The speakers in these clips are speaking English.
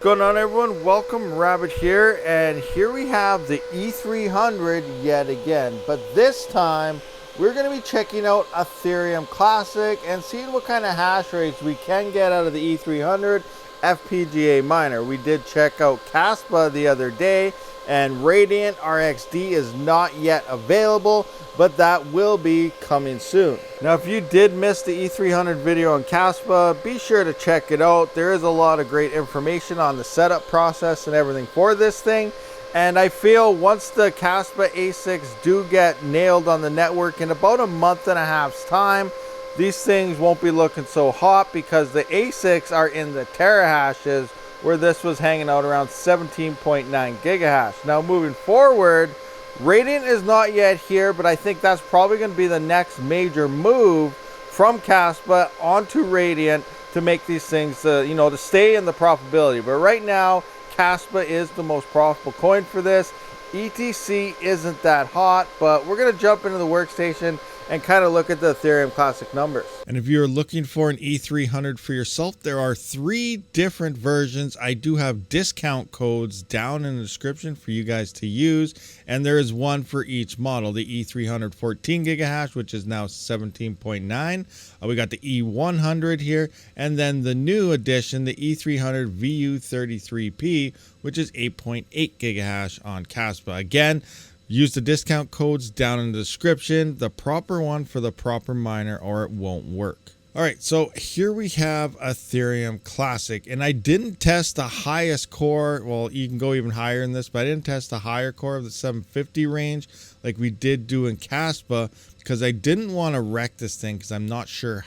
Going on, everyone? Welcome, Rabid here, and here we have the E300 yet again, but this time we're going to be checking out Ethereum Classic and seeing what kind of hash rates we can get out of the E300 FPGA miner. We did check out Caspa the other day, and Radiant RXD is not yet available, but that will be coming soon. Now, if you did miss the E300 video on Caspa, be sure to check it out. There is a lot of great information on the setup process and everything for this thing. And I feel once the Caspa ASICs do get nailed on the network in about a month and a half's time, these things won't be looking so hot because the ASICs are in the terahashes, where this was hanging out around 17.9 gigahash. Now, moving forward, Radiant is not yet here, but I think that's probably going to be the next major move from Caspa onto Radiant to make these things, to stay in the profitability. But right now, Caspa is the most profitable coin for this. ETC isn't that hot, but we're going to jump into the workstation and kind of look at the Ethereum Classic numbers. And if you're looking for an E300 for yourself, there are 3 different versions. I do have discount codes down in the description for you guys to use, and there is one for each model. The E300 14 gigahash, which is now 17.9. We got the E100 here, and then the new edition, the E300 VU33P, which is 8.8 gigahash on Caspa. Again, use the discount codes down in the description, the proper one for the proper miner, or it won't work. All right, so here we have Ethereum Classic, and I didn't test the highest core. Well, you can go even higher in this, but I didn't test the higher core of the 750 range like we did do in Caspa, because I didn't want to wreck this thing because I'm not sure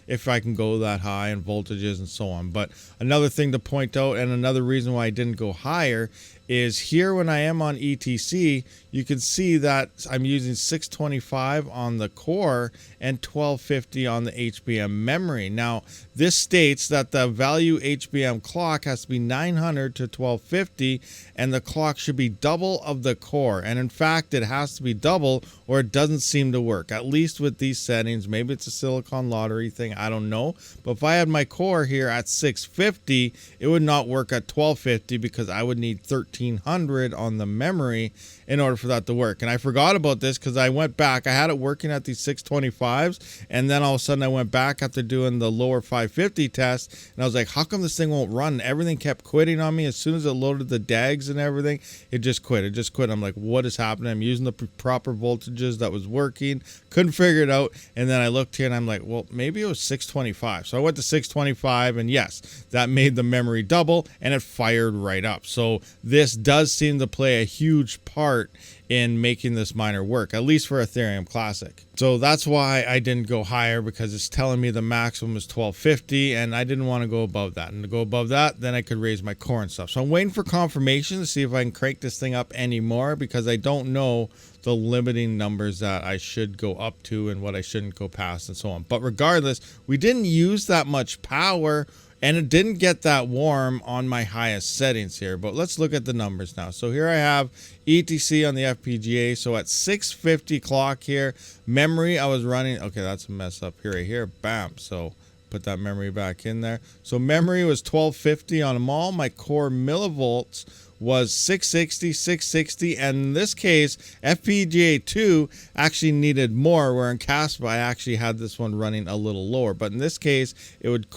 if I can go that high in voltages and so on. But another thing to point out, and another reason why I didn't go higher, is here when I am on ETC, you can see that I'm using 625 on the core and 1250 on the HBM memory. Now, this states that the value HBM clock has to be 900 to 1250, and the clock should be double of the core. And in fact, it has to be double or it doesn't seem to work, at least with these settings. Maybe it's a silicon lottery thing, I don't know. But if I had my core here at 650, it would not work at 1250 because I would need 1300 on the memory in order for that to work. And I forgot about this because I went back. I had it working at these 625s, and then all of a sudden I went back after doing the lower 550 test, and I was like, how come this thing won't run? Everything kept quitting on me. As soon as it loaded the DAGs and everything, it just quit. I'm like, what is happening? I'm using the proper voltages that was working, couldn't figure it out. And then I looked here and I'm like, well, maybe it was 625. So I went to 625, and yes, that made the memory double and it fired right up. So this does seem to play a huge part in making this miner work, at least for Ethereum Classic. So that's why I didn't go higher, because it's telling me the maximum is 1250, and I didn't want to go above that. And to go above that, then I could raise my core and stuff. So I'm waiting for confirmation to see if I can crank this thing up anymore, because I don't know the limiting numbers that I should go up to and what I shouldn't go past and so on. But regardless, we didn't use that much power, and it didn't get that warm on my highest settings here. But let's look at the numbers now. So here I have ETC on the FPGA. So at 650 clock here, memory I was running. Okay, that's a mess up here, right here. Bam. So put that memory back in there. So memory was 1250 on them all. My core millivolts was 660, and in this case, FPGA 2 actually needed more, where in Caspa I actually had this one running a little lower. But in this case, it would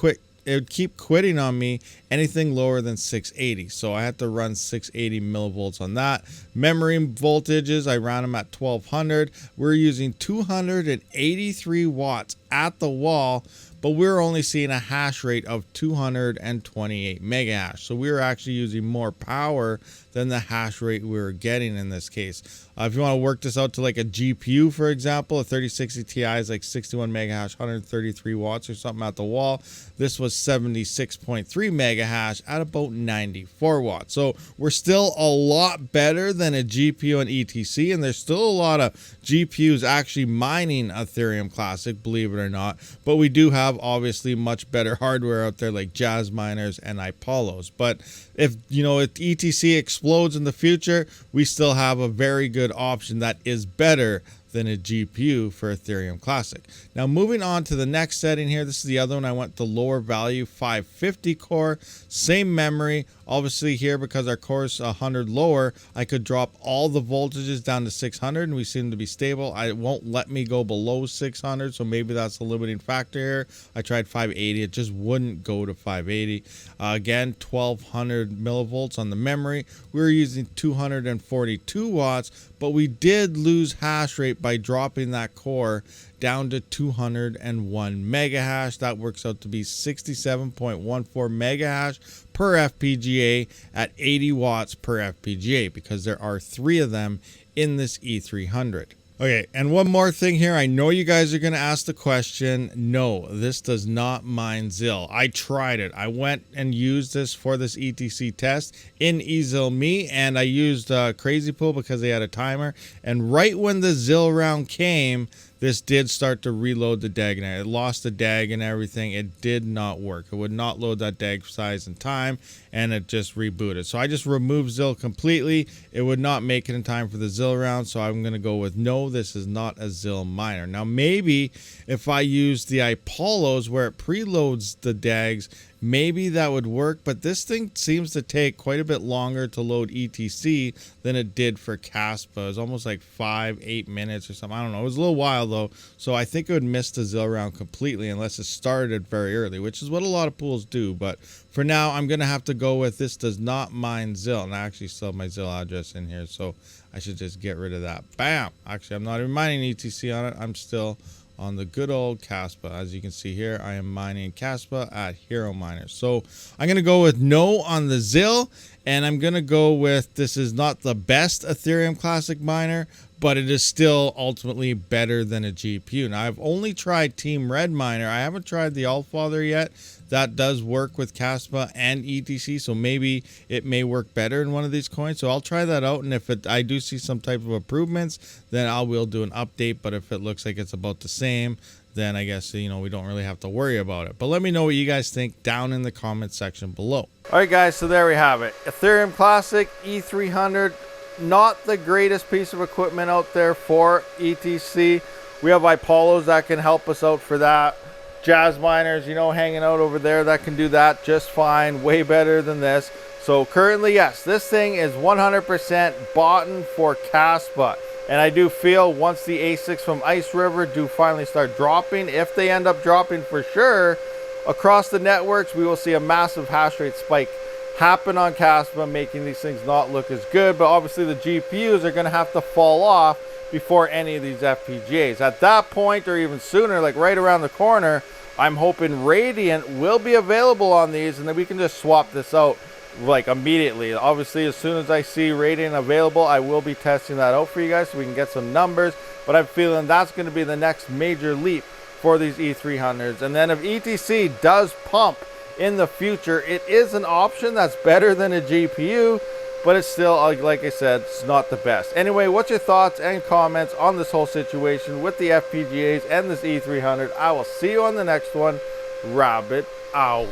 keep quitting on me anything lower than 680. So I had to run 680 millivolts on that. Memory voltages, I ran them at 1200. We're using 283 watts at the wall, but we're only seeing a hash rate of 228 megahash. So we were actually using more power than the hash rate we were getting in this case. If you want to work this out to like a GPU, for example, a 3060 Ti is like 61 megahash, 133 watts or something at the wall. This was 76.3 megahash at about 94 watts. So we're still a lot better than a GPU and ETC, and there's still a lot of GPUs actually mining Ethereum Classic, believe it or not. But we do have obviously much better hardware out there like Jazz miners and Ipalos. But if ETC explodes in the future, we still have a very good option that is better than a GPU for Ethereum Classic. Now moving on to the next setting here, this is the other one. I went to lower value 550 core, same memory. Obviously here, because our core is 100 lower, I could drop all the voltages down to 600 and we seem to be stable. It won't let me go below 600, so maybe that's a limiting factor here. I tried 580, it just wouldn't go to 580. Again, 1200 millivolts on the memory. We were using 242 watts, but we did lose hash rate by dropping that core down to 201 mega hash. That works out to be 67.14 mega hash per FPGA at 80 watts per FPGA, because there are 3 of them in this E300. Okay, and one more thing here. I know you guys are going to ask the question. No, this does not mine ZIL. I tried it. I went and used this for this ETC test in eZIL.me, and I used Crazy Pool because they had a timer. And right when the ZIL round came, this did start to reload the DAG, and it lost the DAG and everything. It did not work. It would not load that DAG size in time, and it just rebooted. So I just removed ZIL completely. It would not make it in time for the ZIL round, so I'm going to go with no, this is not a ZIL miner. Now maybe if I use the Apollos where it preloads the DAGs, maybe that would work, but this thing seems to take quite a bit longer to load ETC than it did for Caspa. It was almost like 5-8 minutes or something. I don't know. It was a little while though, so I think it would miss the ZIL round completely unless it started very early, which is what a lot of pools do. But for now, I'm going to have to go with this does not mine ZIL. And I actually still have my ZIL address in here, so I should just get rid of that. Bam! Actually, I'm not even mining ETC on it. I'm still on the good old Caspa. As you can see here, I am mining Caspa at Hero Miner. So I'm going to go with no on the ZIL, and I'm going to go with this is not the best Ethereum Classic miner, but it is still ultimately better than a GPU. Now, I've only tried Team Red Miner. I haven't tried the Allfather yet. That does work with Caspa and ETC, so maybe it may work better in one of these coins. So I'll try that out, and if I do see some type of improvements, then I will do an update. But if it looks like it's about the same, then I guess, you know, we don't really have to worry about it. But let me know what you guys think down in the comment section below. All right, guys, so there we have it. Ethereum Classic E300, not the greatest piece of equipment out there for ETC. We have Apollos that can help us out for that. Jazz miners, you know, hanging out over there that can do that just fine, way better than this. So currently, yes, this thing is 100% bought for Caspa. And I do feel once the ASICs from Ice River do finally start dropping, if they end up dropping for sure, across the networks, we will see a massive hash rate spike happen on Caspa, making these things not look as good. But obviously the GPUs are going to have to fall off before any of these FPGAs. At that point, or even sooner, like right around the corner, I'm hoping Radiant will be available on these, and then we can just swap this out like immediately. Obviously, as soon as I see Radiant available, I will be testing that out for you guys so we can get some numbers. But I'm feeling that's going to be the next major leap for these E300s. And then if ETC does pump in the future, it is an option that's better than a GPU, but it's still, like I said, it's not the best. Anyway, what's your thoughts and comments on this whole situation with the FPGAs and this E300? I will see you on the next one. Rabid out.